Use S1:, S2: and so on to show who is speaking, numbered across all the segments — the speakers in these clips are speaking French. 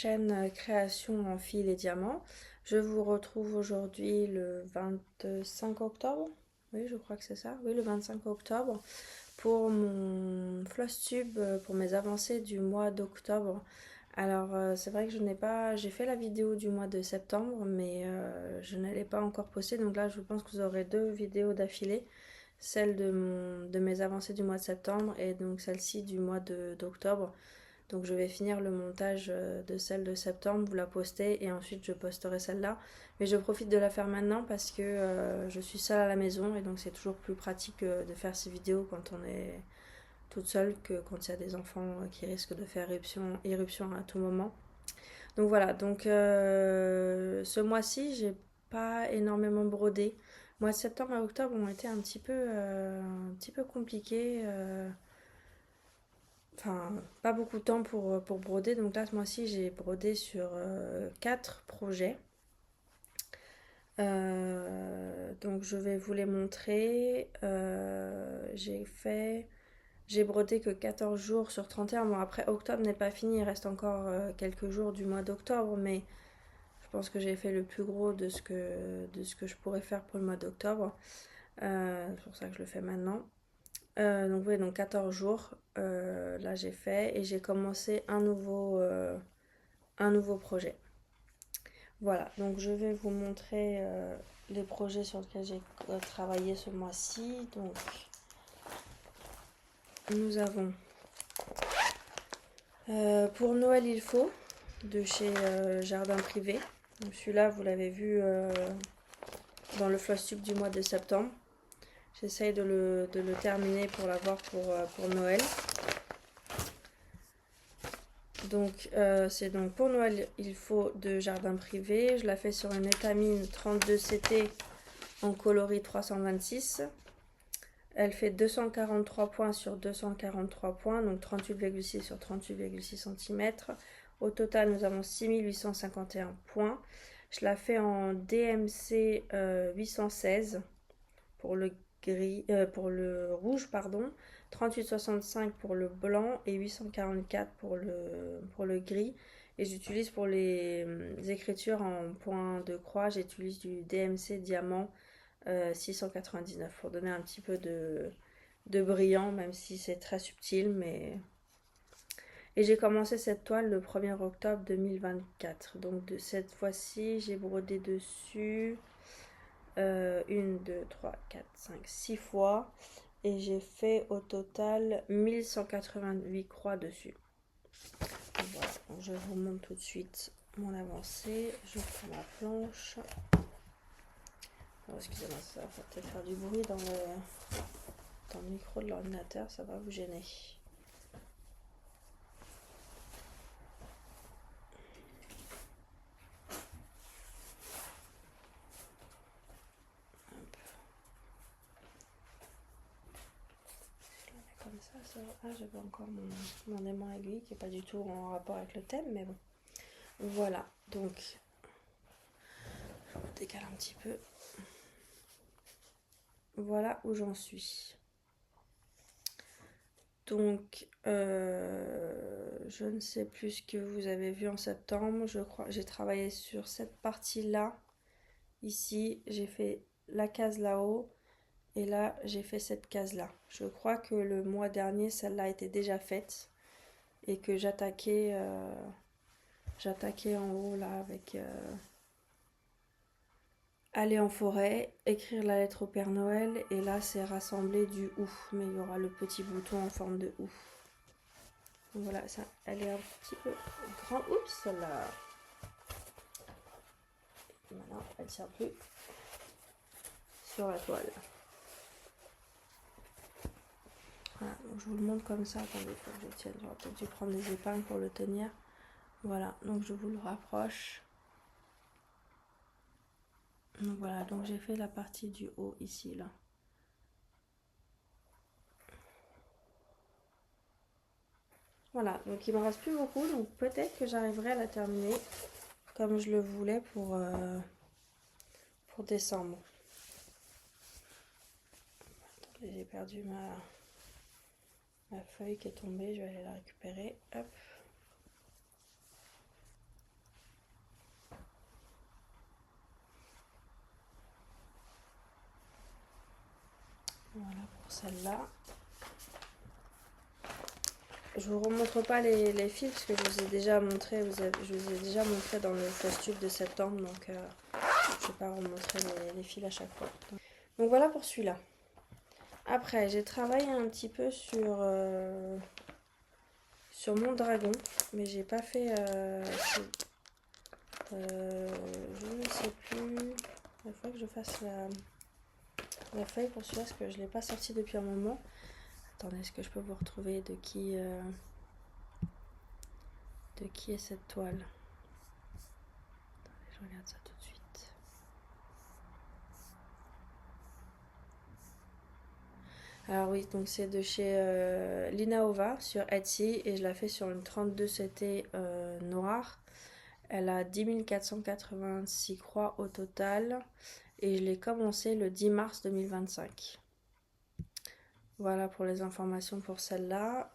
S1: chaîne Création en fil et diamants. Je vous retrouve aujourd'hui le 25 octobre. Oui, je crois que c'est ça. Oui, le 25 octobre pour mon Flosstube, pour mes avancées du mois d'octobre. Alors, c'est vrai que je n'ai pas... J'ai fait la vidéo du mois de septembre, mais je ne l'ai pas encore postée. Donc là, je pense que vous aurez deux vidéos d'affilée. Celle de mes avancées du mois de septembre et donc celle-ci du mois d'octobre. Donc je vais finir le montage de celle de septembre, vous la postez et ensuite je posterai celle-là. Mais je profite de la faire maintenant parce que je suis seule à la maison et donc c'est toujours plus pratique de faire ces vidéos quand on est toute seule que quand il y a des enfants qui risquent de faire éruption à tout moment. Donc voilà, donc ce mois-ci j'ai pas énormément brodé. Mois de septembre à octobre ont été un petit peu compliqués. Enfin, pas beaucoup de temps pour broder. Donc là, ce mois-ci, j'ai brodé sur 4 projets. Donc je vais vous les montrer. J'ai brodé que 14 jours sur 31. Bon, après, octobre n'est pas fini. Il reste encore quelques jours du mois d'octobre. Mais je pense que j'ai fait le plus gros de ce que je pourrais faire pour le mois d'octobre. C'est pour ça que je le fais maintenant. Donc oui, donc 14 jours, là j'ai fait et j'ai commencé un nouveau projet. Voilà, donc je vais vous montrer les projets sur lesquels j'ai travaillé ce mois-ci. Donc nous avons pour Noël il faut de chez Jardin Privé. Donc celui-là vous l'avez vu dans le Flosstube du mois de septembre. J'essaye de le terminer pour l'avoir pour Noël. Donc c'est donc pour Noël il faut de Jardin Privé. Je la fais sur une étamine 32 CT en coloris 326. Elle fait 243 points sur 243 points, donc 38,6 sur 38,6 cm. Au total, nous avons 6851 points. Je la fais en DMC 816 pour le gris, pour le rouge, pardon. 38,65 pour le blanc et 844 pour le gris. Et j'utilise pour les écritures en point de croix, j'utilise du DMC diamant 699 pour donner un petit peu de brillant, même si c'est très subtil. Et j'ai commencé cette toile le 1er octobre 2024. Donc de cette fois-ci, j'ai brodé dessus 1, 2, 3, 4, 5, 6 fois. Et j'ai fait au total 1188 croix dessus. Donc voilà, donc je vous montre tout de suite mon avancée. Je prends la planche. Oh, excusez-moi, ça va peut-être faire du bruit dans le micro de l'ordinateur, ça va vous gêner. Hop. Je le mets comme ça va. Ah, j'avais encore mon aimant aiguille qui n'est pas du tout en rapport avec le thème, mais bon. Voilà, donc je vous décale un petit peu. Voilà où j'en suis. Donc, je ne sais plus ce que vous avez vu en septembre. Je crois j'ai travaillé sur cette partie-là. Ici, j'ai fait la case là-haut. Et là, j'ai fait cette case-là. Je crois que le mois dernier, celle-là était déjà faite. Et que j'attaquais en haut, là, avec aller en forêt, écrire la lettre au Père Noël. Et là, c'est rassembler du OU. Mais il y aura le petit bouton en forme de OU. Donc voilà, ça, elle est un petit peu grand. Oups, là. Maintenant, elle ne tient plus sur la toile. Voilà, donc je vous le montre comme ça. Attendez, il faut que je tienne. J'aurais peut-être dû prendre des épingles pour le tenir. Voilà, donc je vous le rapproche. Donc voilà, donc j'ai fait la partie du haut ici, là. Voilà, donc il me reste plus beaucoup, donc peut-être que j'arriverai à la terminer comme je le voulais pour décembre. Attendez, j'ai perdu ma feuille qui est tombée, je vais aller la récupérer. Hop. celle-là. Je vous remontre pas les fils parce que je vous ai déjà montré, je vous ai déjà montré dans le flash tube de septembre, donc je vais pas remontrer les fils à chaque fois. Donc voilà pour celui-là. Après, j'ai travaillé un petit peu sur mon dragon, mais j'ai pas fait. Je ne sais plus. Il faudrait que je fasse la feuille pour celui-là parce que je l'ai pas sorti depuis un moment. Attendez, est-ce que je peux vous retrouver de qui est cette toile? Attendez, je regarde ça tout de suite. Alors oui, donc c'est de chez Linaova sur Etsy et je la fais sur une 32 CT noire. Elle a 10 486 croix au total et je l'ai commencé le 10 mars 2025. Voilà pour les informations pour celle-là.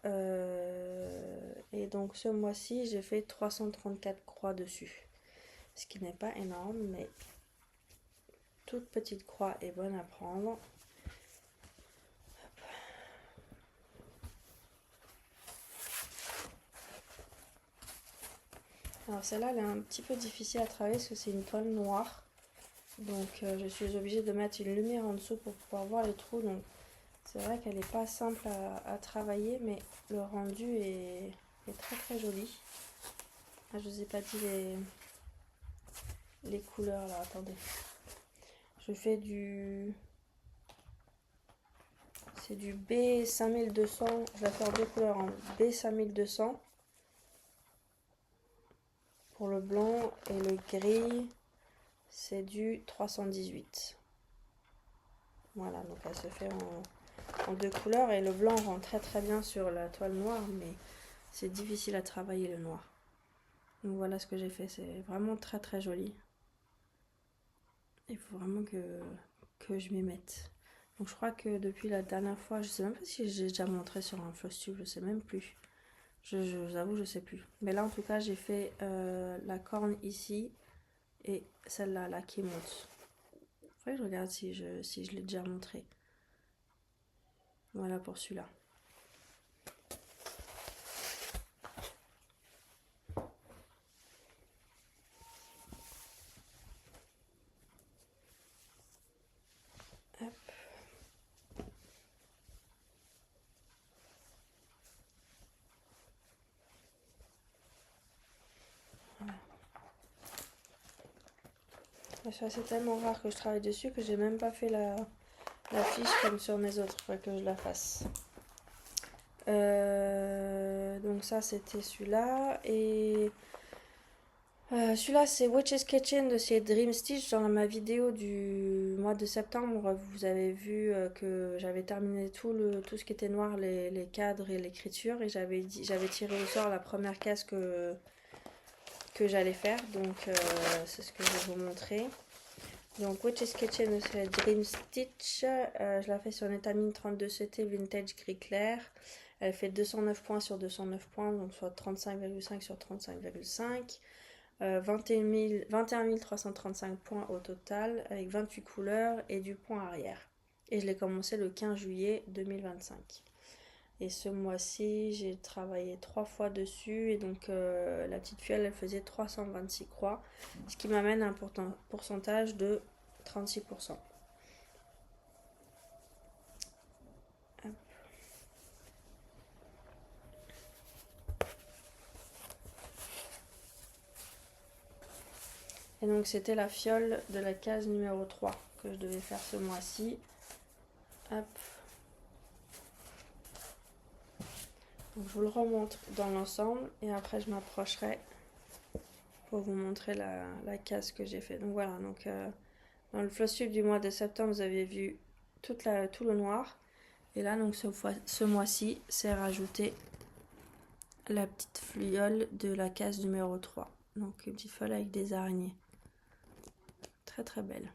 S1: Et donc ce mois-ci, j'ai fait 334 croix dessus. Ce qui n'est pas énorme, mais toute petite croix est bonne à prendre. Alors celle-là, elle est un petit peu difficile à travailler parce que c'est une toile noire. Donc je suis obligée de mettre une lumière en dessous pour pouvoir voir les trous. Donc c'est vrai qu'elle n'est pas simple à travailler, mais le rendu est très très joli. Ah, je vous ai pas dit les couleurs là, attendez. Je fais c'est du B5200, je vais faire deux couleurs en B5200 pour le blanc et le gris c'est du 318. Voilà, donc elle se fait en deux couleurs et le blanc rend très très bien sur la toile noire, mais c'est difficile à travailler le noir. Donc voilà ce que j'ai fait, c'est vraiment très très joli. Il faut vraiment que je m'y mette. Donc je crois que depuis la dernière fois, je sais même pas si j'ai déjà montré sur un floss tube, je sais même plus. Je vous avoue, je sais plus. Mais là en tout cas, j'ai fait la corne ici et celle-là là qui monte. Faudrait que je regarde si je l'ai déjà montré. Voilà pour celui-là. Ça c'est tellement rare que je travaille dessus que j'ai même pas fait la fiche comme sur mes autres. Faudrait que je la fasse. Donc ça c'était celui-là et celui-là c'est Witch's Kitchen de chez Dream Stitch. Dans ma vidéo du mois de septembre vous avez vu que j'avais terminé tout ce qui était noir, les cadres et l'écriture, et j'avais tiré au sort la première case que j'allais faire, donc c'est ce que je vais vous montrer. Donc Witch's Kitchen de chez Dream Stitch, je la fais sur une étamine 32 CT vintage gris clair. Elle fait 209 points sur 209 points, donc soit 35,5 sur 35,5. 21 335 points au total, avec 28 couleurs et du point arrière. Et je l'ai commencé le 15 juillet 2025. Et ce mois-ci, j'ai travaillé 3 fois dessus, et donc la petite fiole, elle faisait 326 croix, ce qui m'amène à un pourcentage de 36%. Et donc c'était la fiole de la case numéro 3 que je devais faire ce mois-ci. Hop. Donc je vous le remontre dans l'ensemble et après je m'approcherai pour vous montrer la case que j'ai fait. Donc voilà, donc dans le floss tube du mois de septembre, vous avez vu tout le noir. Et là, donc ce mois-ci, c'est rajouté la petite fiole de la case numéro 3. Donc une petite fiole avec des araignées. Très très belle.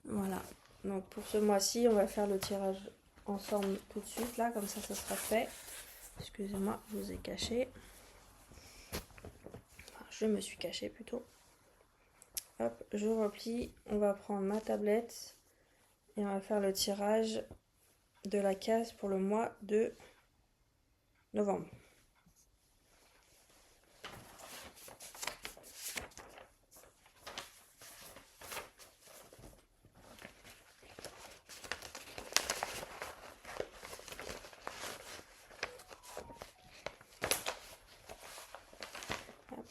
S1: Voilà. Donc pour ce mois-ci, on va faire le tirage ensemble tout de suite. Là, comme ça sera fait. Excusez-moi, je vous ai caché. Enfin, je me suis cachée plutôt. Hop, je replie. On va prendre ma tablette et on va faire le tirage de la case pour le mois de novembre.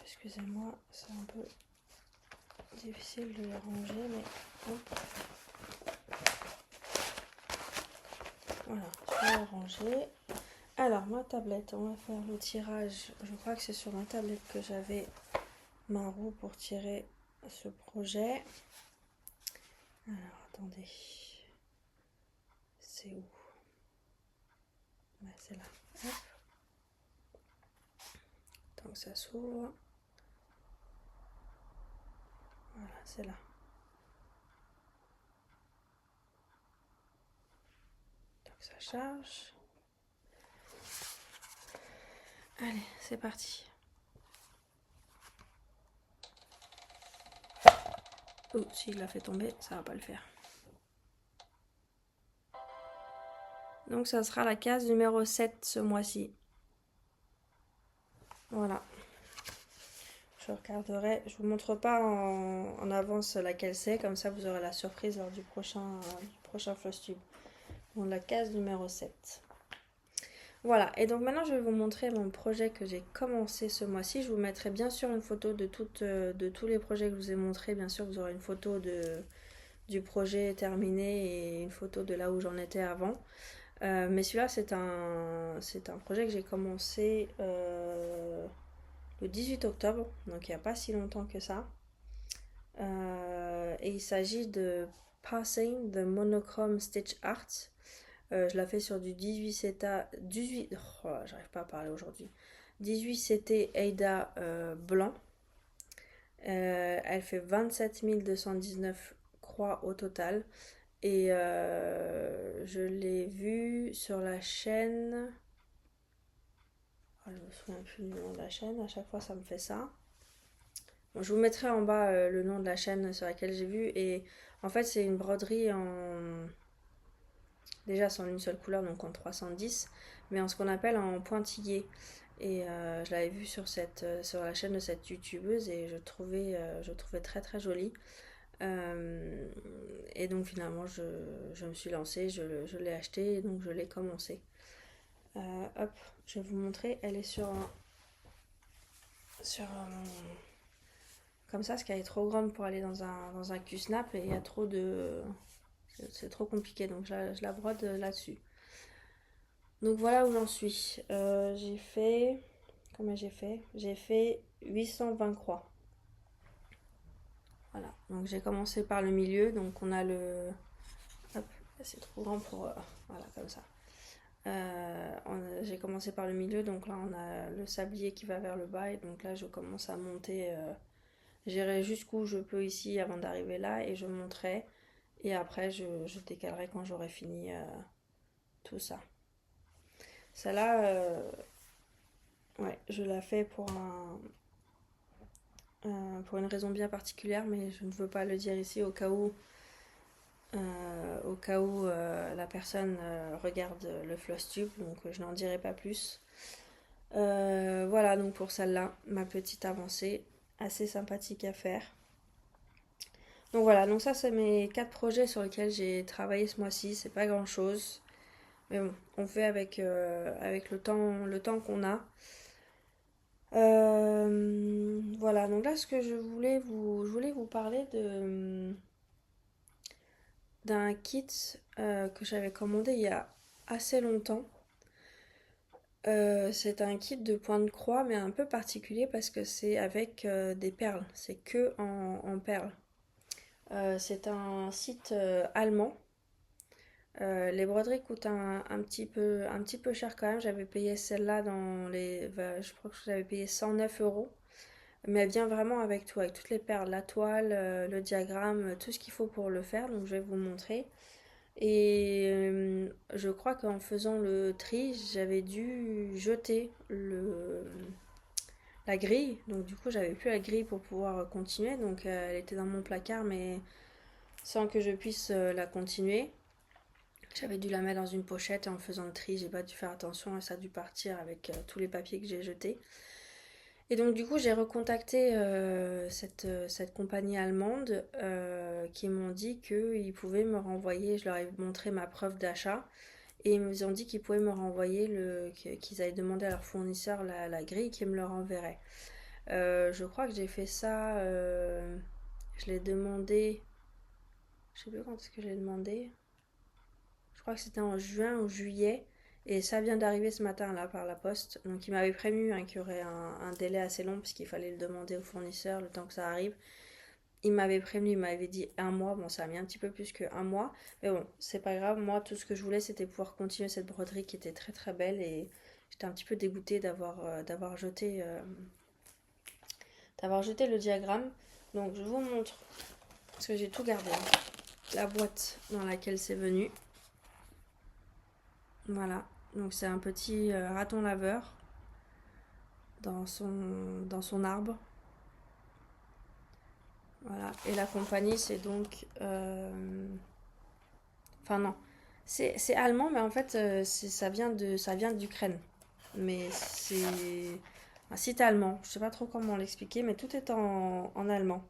S1: Excusez-moi, c'est un peu difficile de les ranger, mais hop. Voilà, je vais les ranger. Alors, ma tablette, on va faire le tirage. Je crois que c'est sur ma tablette que j'avais ma roue pour tirer ce projet. Alors, attendez. C'est où? Ouais, c'est là. Hop. Tant que ça s'ouvre. Voilà, c'est là. Tant que ça charge. Allez, c'est parti. Oh, s'il l'a fait tomber, ça va pas le faire. Donc ça sera la case numéro 7 ce mois-ci. Voilà. Je regarderai, je vous montre pas en avance laquelle c'est, comme ça vous aurez la surprise lors du prochain Flosstube. Donc la case numéro 7. Voilà, et donc maintenant je vais vous montrer mon projet que j'ai commencé ce mois-ci. Je vous mettrai bien sûr une photo de tous les projets que je vous ai montrés. Bien sûr, vous aurez une photo du projet terminé et une photo de là où j'en étais avant. Mais celui-là, c'est un projet que j'ai commencé le 18 octobre, donc il n'y a pas si longtemps que ça. Et il s'agit de Passing the Monochrome Stitch Art. Je la fais sur du 18 CTA, 18, oh, j'arrive pas à parler aujourd'hui, 18 CT Aida blanc. Elle fait 27 219 croix au total. Et je l'ai vue sur la chaîne. Oh, je me souviens plus du nom de la chaîne, à chaque fois ça me fait ça. Bon, je vous mettrai en bas le nom de la chaîne sur laquelle j'ai vu. Et en fait, c'est une broderie en. Déjà, c'est en une seule couleur, donc en 310, mais en ce qu'on appelle en pointillé. Et je l'avais vue sur la chaîne de cette youtubeuse et je trouvais très très jolie. Et donc finalement, je me suis lancée, je l'ai acheté et donc je l'ai commencé. Hop, je vais vous montrer. Elle est sur comme ça, parce qu'elle est trop grande pour aller dans un Q-snap et il y a trop de. C'est trop compliqué, donc je la brode là-dessus. Donc voilà où j'en suis. J'ai fait. Combien j'ai fait? J'ai fait 820 croix. Voilà, donc j'ai commencé par le milieu, donc on a le. Hop, c'est trop grand pour. Voilà, comme ça. J'ai commencé par le milieu, donc là on a le sablier qui va vers le bas, et donc là je commence à monter. J'irai jusqu'où je peux ici avant d'arriver là, et je monterai. Et après je décalerai quand j'aurai fini tout ça. Celle-là, ouais, je la fais pour une raison bien particulière, mais je ne veux pas le dire ici au cas où la personne regarde le Flosstube, donc je n'en dirai pas plus. Voilà, donc pour celle-là, ma petite avancée, assez sympathique à faire. Donc voilà, donc ça c'est mes 4 projets sur lesquels j'ai travaillé ce mois-ci, c'est pas grand-chose. Mais bon, on fait avec le temps qu'on a. Voilà, donc là ce que je voulais vous parler d'un kit que j'avais commandé il y a assez longtemps. C'est un kit de point de croix mais un peu particulier parce que c'est avec des perles, c'est que en perles. C'est un site allemand. Les broderies coûtent un petit peu cher quand même. J'avais payé celle-là je crois que j'avais payé 109 euros. Mais elle vient vraiment avec tout, avec toutes les perles, la toile, le diagramme, tout ce qu'il faut pour le faire. Donc je vais vous montrer. Et je crois qu'en faisant le tri, j'avais dû jeter la grille. Donc du coup, j'avais plus la grille pour pouvoir continuer. Donc elle était dans mon placard, mais sans que je puisse la continuer. J'avais dû la mettre dans une pochette et en faisant le tri, j'ai pas dû faire attention et ça a dû partir avec tous les papiers que j'ai jetés. Et donc du coup j'ai recontacté cette compagnie allemande qui m'ont dit qu'ils pouvaient me renvoyer, je leur ai montré ma preuve d'achat et ils nous ont dit qu'ils pouvaient me renvoyer, qu'ils avaient demandé à leur fournisseur la grille et qu'ils me le renverraient. Je crois que j'ai fait ça, je l'ai demandé, je sais plus quand est-ce que j'ai demandé, je crois que c'était en juin ou juillet. Et ça vient d'arriver ce matin là par la poste. Donc il m'avait prévenu hein, qu'il y aurait un délai assez long puisqu'il fallait le demander au fournisseur le temps que ça arrive. Il m'avait prévenu, il m'avait dit un mois. Bon, ça a mis un petit peu plus qu'un mois. Mais bon, c'est pas grave. Moi, tout ce que je voulais, c'était pouvoir continuer cette broderie qui était très très belle. Et j'étais un petit peu dégoûtée d'avoir jeté le diagramme. Donc je vous montre, parce que j'ai tout gardé. Hein, la boîte dans laquelle c'est venu. Voilà. Donc c'est un petit raton laveur dans son arbre. Voilà. Et la compagnie c'est donc... Enfin non. C'est allemand mais en fait ça vient d'Ukraine. Mais c'est un site allemand. Je sais pas trop comment l'expliquer mais tout est en allemand.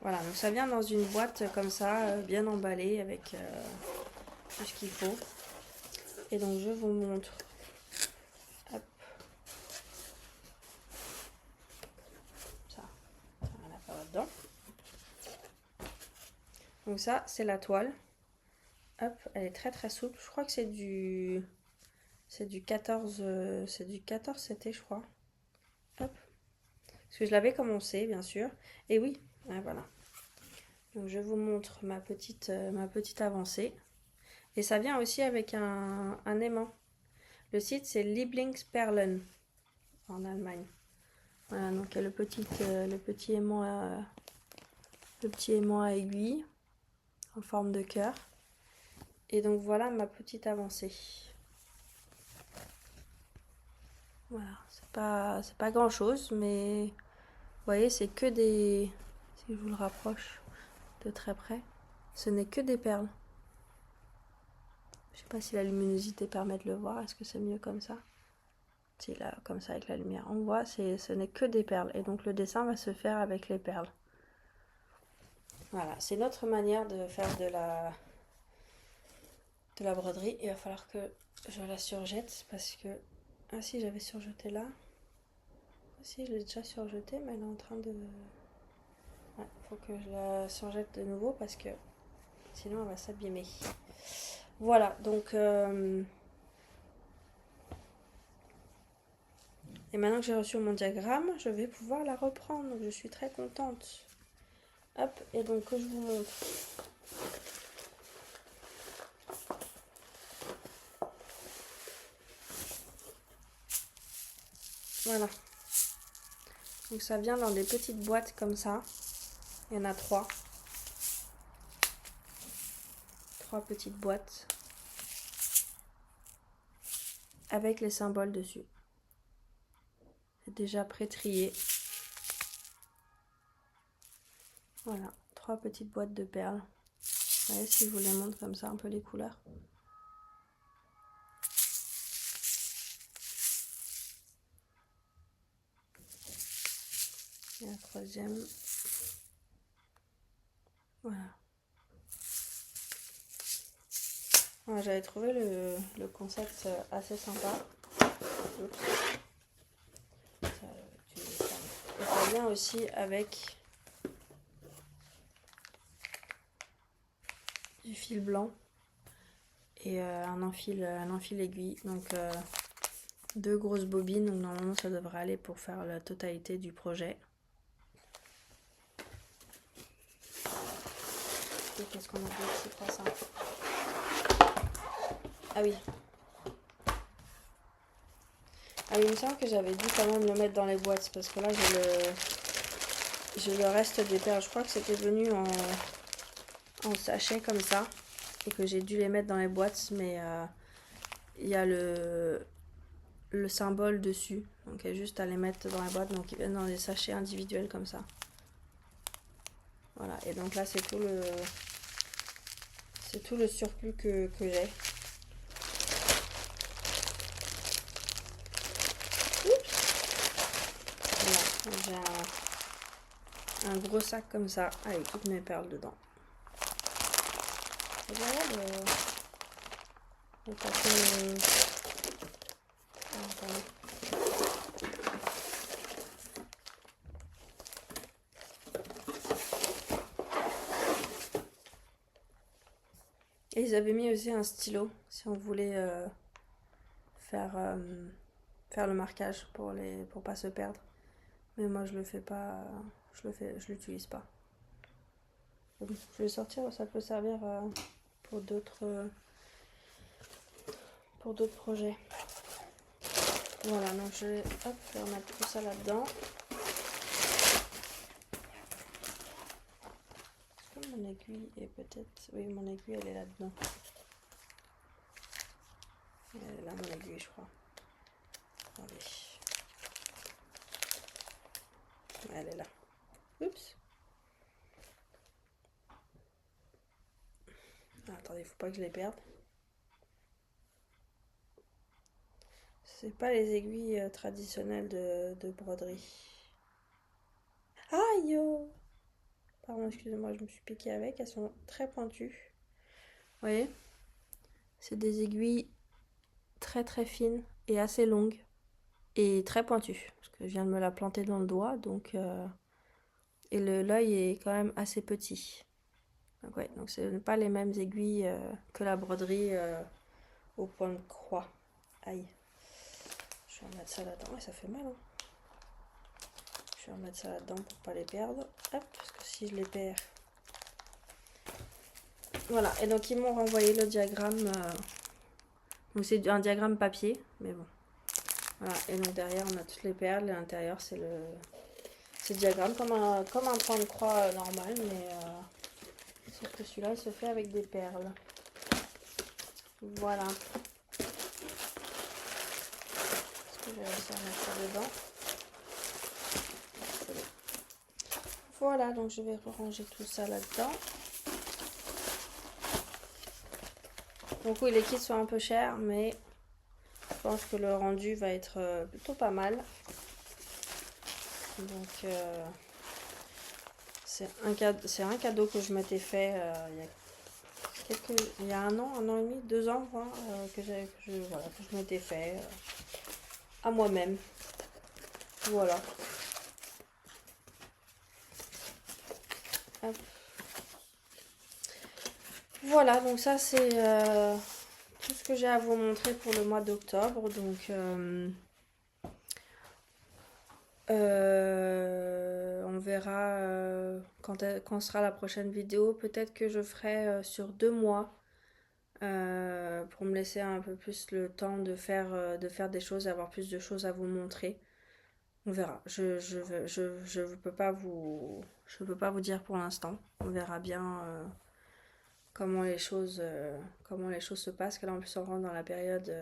S1: Voilà. Donc ça vient dans une boîte comme ça, bien emballée avec tout ce qu'il faut. Et donc je vous montre. Hop. Ça n'a pas là-dedans. Donc ça, c'est la toile. Hop, elle est très très souple. Je crois que c'est du 14 CT, je crois. Hop. Parce que je l'avais commencé, bien sûr. Et oui, voilà. Donc je vous montre ma petite avancée. Et ça vient aussi avec un aimant. Le site, c'est Lieblingsperlen en Allemagne. Voilà, donc il y a le petit aimant à aiguille en forme de cœur. Et donc voilà ma petite avancée. Voilà, c'est pas grand chose, mais vous voyez, c'est que des... Si je vous le rapproche de très près, ce n'est que des perles. Je sais pas si la luminosité permet de le voir, est-ce que c'est mieux comme ça? Si là, comme ça avec la lumière, on voit, ce n'est que des perles. Et donc le dessin va se faire avec les perles. Voilà, c'est notre manière de faire de la broderie. Il va falloir que je la surjette parce que... Ah si, j'avais surjeté là. Si, je l'ai déjà surjetée, mais elle est en train de... Ouais, faut que je la surjette de nouveau parce que sinon elle va s'abîmer. Voilà, donc... Et maintenant que j'ai reçu mon diagramme, je vais pouvoir la reprendre. Donc je suis très contente. Hop, et donc que je vous montre. Voilà. Donc ça vient dans des petites boîtes comme ça. Il y en a 3. 3 petites boîtes. Avec les symboles dessus. C'est déjà pré-trié. Voilà. 3 petites boîtes de perles. Vous voyez si je vous les montre comme ça, un peu les couleurs. Et la troisième. Voilà. Voilà, j'avais trouvé le concept assez sympa. Oups. Ça vient aussi avec du fil blanc et un enfil aiguille. Donc 2 grosses bobines. Donc normalement ça devrait aller pour faire la totalité du projet. Et qu'est-ce qu'on a dit? C'est pas ça. Ah oui. Ah oui, il me semble que j'avais dû quand même le mettre dans les boîtes parce que là j'ai le reste des perles. Je crois que c'était venu en sachet comme ça et que j'ai dû les mettre dans les boîtes, mais il y a le symbole dessus. Donc il y a juste à les mettre dans la boîte, donc ils viennent dans des sachets individuels comme ça. Voilà, et donc là c'est C'est tout le surplus que j'ai. Voilà, j'ai un gros sac comme ça avec toutes mes perles dedans. Et voilà le paquet. Et ils avaient mis aussi un stylo si on voulait faire le marquage pour pas se perdre. Mais moi je le fais pas, je l'utilise pas. Donc, je vais sortir, ça peut servir pour d'autres projets. Voilà, donc je vais remettre tout ça là-dedans. Est-ce que mon aiguille est peut-être... Oui, mon aiguille elle est là-dedans. Elle est là mon aiguille, je crois. Attendez. Elle est là. Oups. Ah, attendez, faut pas que je les perde. C'est pas les aiguilles traditionnelles de broderie. Aïe! Pardon, excusez-moi, je me suis piquée avec. Elles sont très pointues. Vous voyez? C'est des aiguilles très très fines et assez longues. Et très pointues. Parce que je viens de me la planter dans le doigt. Donc, et l'œil est quand même assez petit. Donc, ouais, donc ce n'est pas les mêmes aiguilles que la broderie au point de croix. Aïe. Je vais remettre ça là-dedans. Ouais, ça fait mal, hein. Je vais remettre ça là-dedans pour pas les perdre. Hop, parce que si je les perds... Voilà, et donc ils m'ont renvoyé le diagramme. Donc c'est un diagramme papier, mais bon. Voilà, et donc derrière on a toutes les perles, et à l'intérieur c'est le diagramme comme un point de croix normal, mais sauf que celui-là il se fait avec des perles. Voilà. Est-ce que j'ai réussi à mettre ça dedans? Voilà, donc je vais ranger tout ça là-dedans. Donc oui, les kits sont un peu chers, mais je pense que le rendu va être plutôt pas mal. Donc c'est un cadeau que je m'étais fait il y a un an et demi, 2 ans, que je m'étais fait à moi-même. Voilà. Hop. Voilà, donc ça c'est tout ce que j'ai à vous montrer pour le mois d'octobre. Donc on verra quand sera la prochaine vidéo. Peut-être que je ferai sur 2 mois pour me laisser un peu plus le temps de faire des choses, avoir plus de choses à vous montrer. On verra. Je peux pas vous dire pour l'instant. On verra bien comment les choses se passent. Là en plus on rentre dans la période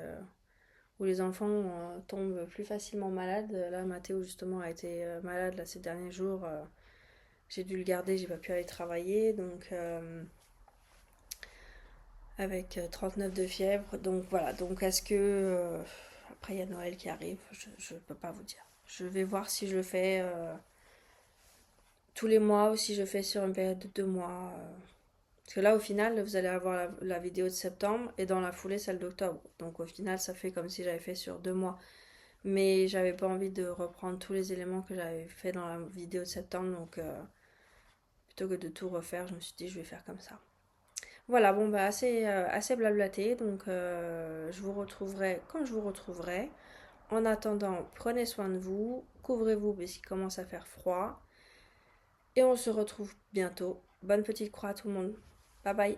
S1: où les enfants tombent plus facilement malades. Là Mathéo justement a été malade là, ces derniers jours. J'ai dû le garder, j'ai pas pu aller travailler, donc avec 39 de fièvre. Donc voilà, donc est-ce que après il y a Noël qui arrive, je peux pas vous dire. Je vais voir si je le fais tous les mois ou si je fais sur une période de 2 mois. Parce que là, au final, vous allez avoir la vidéo de septembre et dans la foulée, celle d'octobre. Donc au final, ça fait comme si j'avais fait sur 2 mois. Mais j'avais pas envie de reprendre tous les éléments que j'avais fait dans la vidéo de septembre. Donc plutôt que de tout refaire, je me suis dit, je vais faire comme ça. Voilà, bon, bah assez blablaté. Donc je vous retrouverai quand je vous retrouverai. En attendant, prenez soin de vous, couvrez-vous parce qu'il commence à faire froid. Et on se retrouve bientôt. Bonne petite croix à tout le monde. Bye bye.